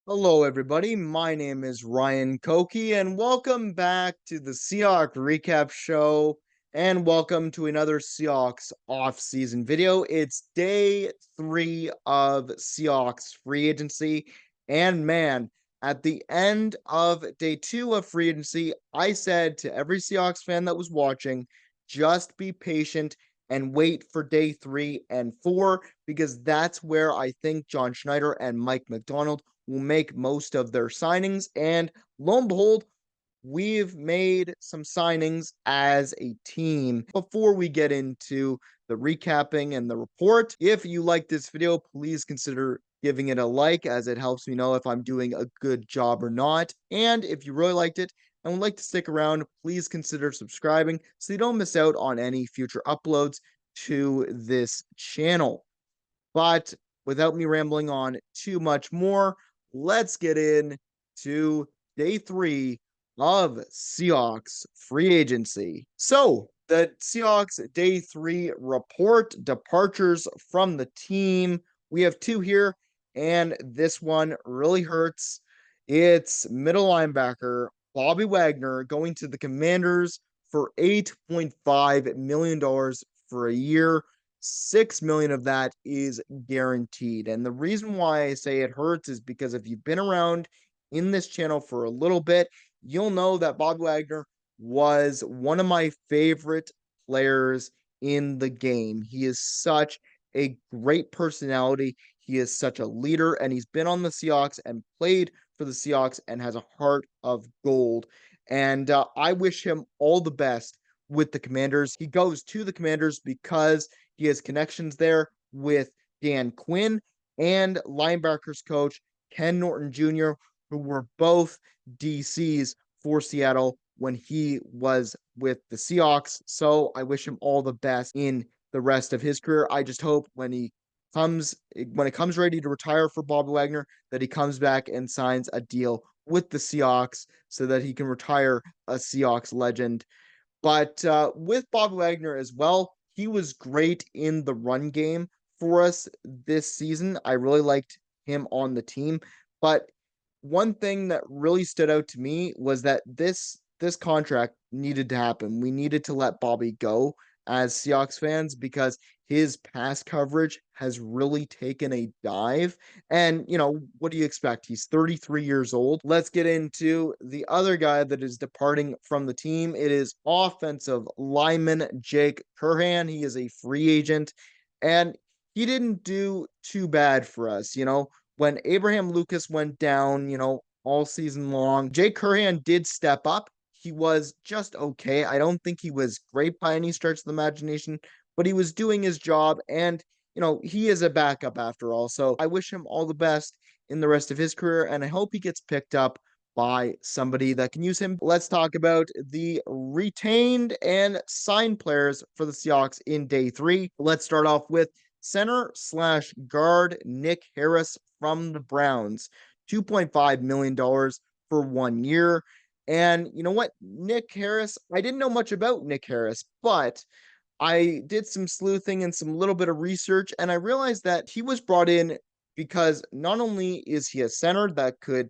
Hello, everybody. My name is Ryan Koki, and welcome back to the Seahawks Recap Show. And welcome to another Seahawks off-season video. It's day 3 of Seahawks free agency. And man, at the end of day 2 of free agency, I said to every Seahawks fan that was watching, just be patient and wait for day 3 and 4, because that's where I think John Schneider and Mike McDonald will make most of their signings. And lo and behold, we've made some signings as a team. Before we get into the recapping and the report, if you like this video, please consider giving it a like, as it helps me know if I'm doing a good job or not. And if you really liked it and would like to stick around, please consider subscribing so you don't miss out on any future uploads to this channel. But without me rambling on too much more, let's get in to day 3 of Seahawks free agency. So, the Seahawks day 3 report departures from the team. We have 2 here, and this one really hurts. It's middle linebacker Bobby Wagner going to the Commanders for $8.5 million for a year. 6 million of that is guaranteed. And the reason why I say it hurts is because if you've been around in this channel for a little bit, you'll know that Bob Wagner was one of my favorite players in the game. He is such a great personality. He is such a leader, and he's been on the Seahawks and played for the Seahawks and has a heart of gold. And I wish him all the best with the Commanders. He goes to the Commanders because he has connections there with Dan Quinn and linebackers coach Ken Norton Jr., who were both DCs for Seattle when he was with the Seahawks. So I wish him all the best in the rest of his career. I just hope when it comes ready to retire for Bob Wagner, that he comes back and signs a deal with the Seahawks so that he can retire a Seahawks legend. But with Bob Wagner as well, he was great in the run game for us this season. I really liked him on the team. But one thing that really stood out to me was that this contract needed to happen. We needed to let Bobby go as Seahawks fans because his pass coverage has really taken a dive. And, what do you expect? He's 33 years old. Let's get into the other guy that is departing from the team. It is offensive lineman Jake Curhan. He is a free agent, and he didn't do too bad for us. When Abraham Lucas went down, all season long, Jake Curhan did step up. He was just okay. I don't think he was great by any stretch of the imagination, but he was doing his job, and he is a backup after all. So I wish him all the best in the rest of his career, and I hope he gets picked up by somebody that can use him. Let's talk about the retained and signed players for the Seahawks in day 3. Let's start off with center slash guard Nick Harris from the Browns. $2.5 million for 1 year. And you know what? Nick Harris, I didn't know much about Nick Harris, but I did some sleuthing and some little bit of research, and I realized that he was brought in because not only is he a center that could,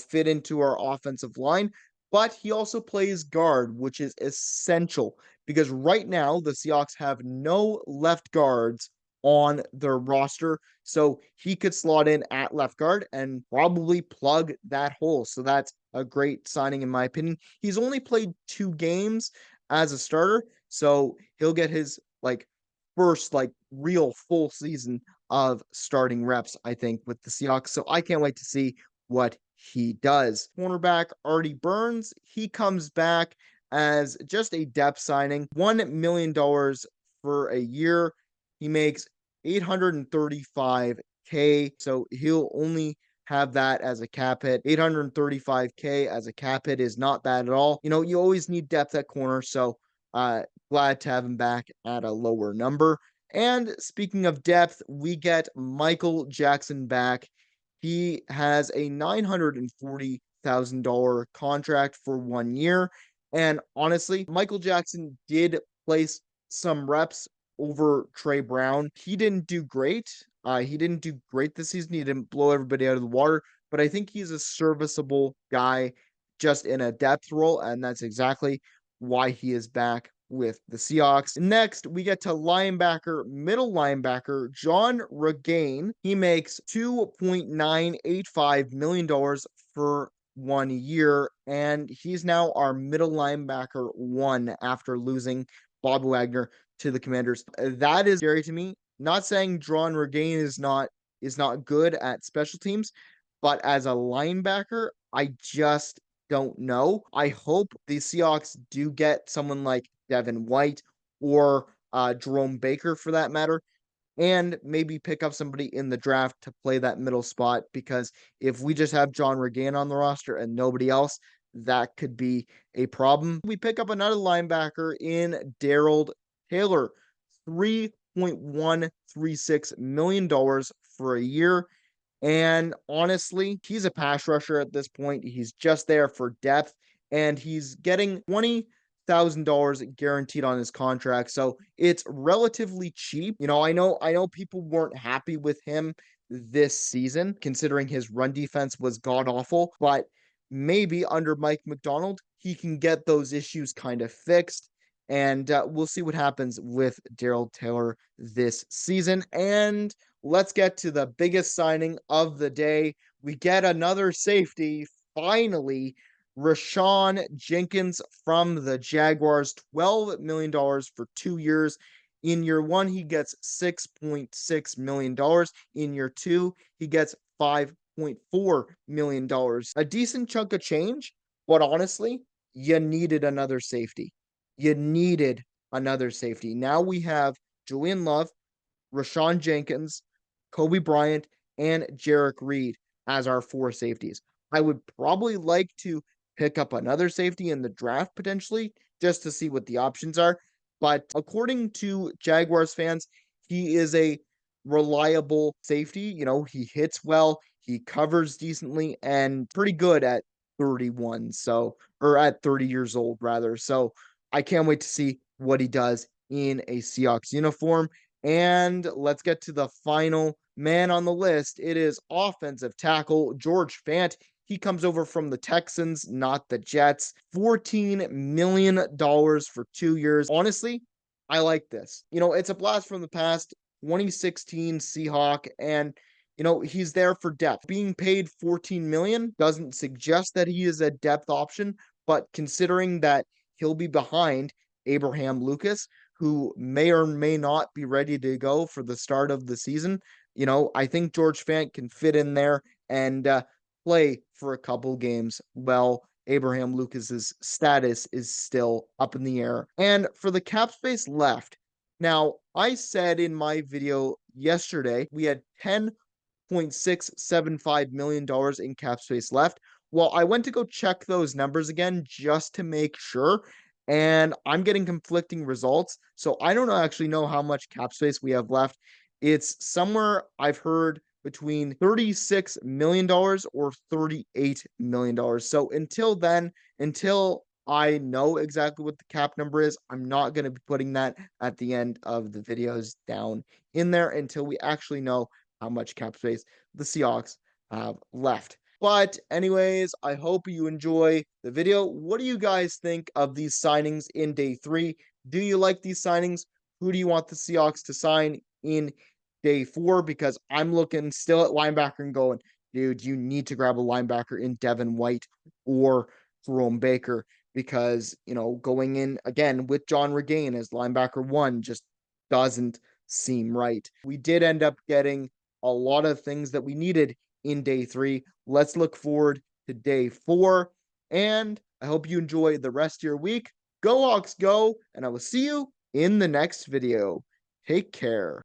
fit into our offensive line, but he also plays guard, which is essential because right now the Seahawks have no left guards on their roster. So he could slot in at left guard and probably plug that hole. So that's a great signing, in my opinion. He's only played 2 games as a starter, so he'll get his first real full season of starting reps, I think, with the Seahawks. So I can't wait to see what he does. Cornerback Artie Burns, he comes back as just a depth signing, $1 million for a year. He makes 835K, so he'll only have that as a cap hit. 835K as a cap hit is not bad at all. You always need depth at corner, so glad to have him back at a lower number. And speaking of depth, we get Michael Jackson back. He has a $940,000 contract for 1 year. And honestly, Michael Jackson did place some reps over Trey Brown. He didn't do great. He didn't do great this season. He didn't blow everybody out of the water, but I think he's a serviceable guy just in a depth role, and that's exactly why he is back with the Seahawks. Next, we get to middle linebacker, John Regain. He makes $2.985 million for 1 year, and he's now our middle linebacker one after losing Bob Wagner to the Commanders. That is scary to me. Not saying John Regain is not good at special teams, but as a linebacker, I just don't know. I hope the Seahawks do get someone like Devin White or Jerome Baker for that matter, and maybe pick up somebody in the draft to play that middle spot. Because if we just have John Regan on the roster and nobody else, that could be a problem. We pick up another linebacker in Daryl Taylor, $3.136 million for a year. And honestly, he's a pass rusher at this point. He's just there for depth, and he's getting $20,000 guaranteed on his contract. So it's relatively cheap. I know people weren't happy with him this season, considering his run defense was god awful, but maybe under Mike McDonald, he can get those issues kind of fixed. And we'll see what happens with Daryl Taylor this season. And let's get to the biggest signing of the day. We get another safety, finally. Rashawn Jenkins from the Jaguars, $12 million for 2 years. In year one, he gets $6.6 million. In year two, he gets $5.4 million. A decent chunk of change, but honestly, you needed another safety. You needed another safety. Now we have Julian Love, Rashawn Jenkins, Kobe Bryant, and Jarek Reed as our four safeties. I would probably like to pick up another safety in the draft potentially just to see what the options are. But according to Jaguars fans, he is a reliable safety. He hits well, he covers decently, and pretty good at 31. So, or at 30 years old, rather. So, I can't wait to see what he does in a Seahawks uniform. And let's get to the final man on the list. It is offensive tackle George Fant. He comes over from the Texans, not the Jets. $14 million for 2 years. Honestly, I like this. It's a blast from the past. 2016 Seahawk, and he's there for depth. Being paid 14 million doesn't suggest that he is a depth option, but considering that he'll be behind Abraham Lucas, who may or may not be ready to go for the start of the season, I think George Fant can fit in there and play for a couple games. Well, Abraham Lucas's status is still up in the air. And for the cap space left, now I said in my video yesterday we had $10.675 million in cap space left. Well, I went to go check those numbers again just to make sure, and I'm getting conflicting results. So I don't actually know how much cap space we have left. It's somewhere I've heard between $36 million or $38 million. So until then, until I know exactly what the cap number is, I'm not going to be putting that at the end of the videos down in there until we actually know how much cap space the Seahawks have left. But anyways, I hope you enjoy the video. What do you guys think of these signings in day three? Do you like these signings? Who do you want the Seahawks to sign in day four? Because I'm looking still at linebacker and going, dude, you need to grab a linebacker in Devin White or Jerome Baker, because, going in again with John Regain as linebacker one just doesn't seem right. We did end up getting a lot of things that we needed in day three. Let's look forward to day four, and I hope you enjoy the rest of your week. Go Hawks, go, and I will see you in the next video. Take care.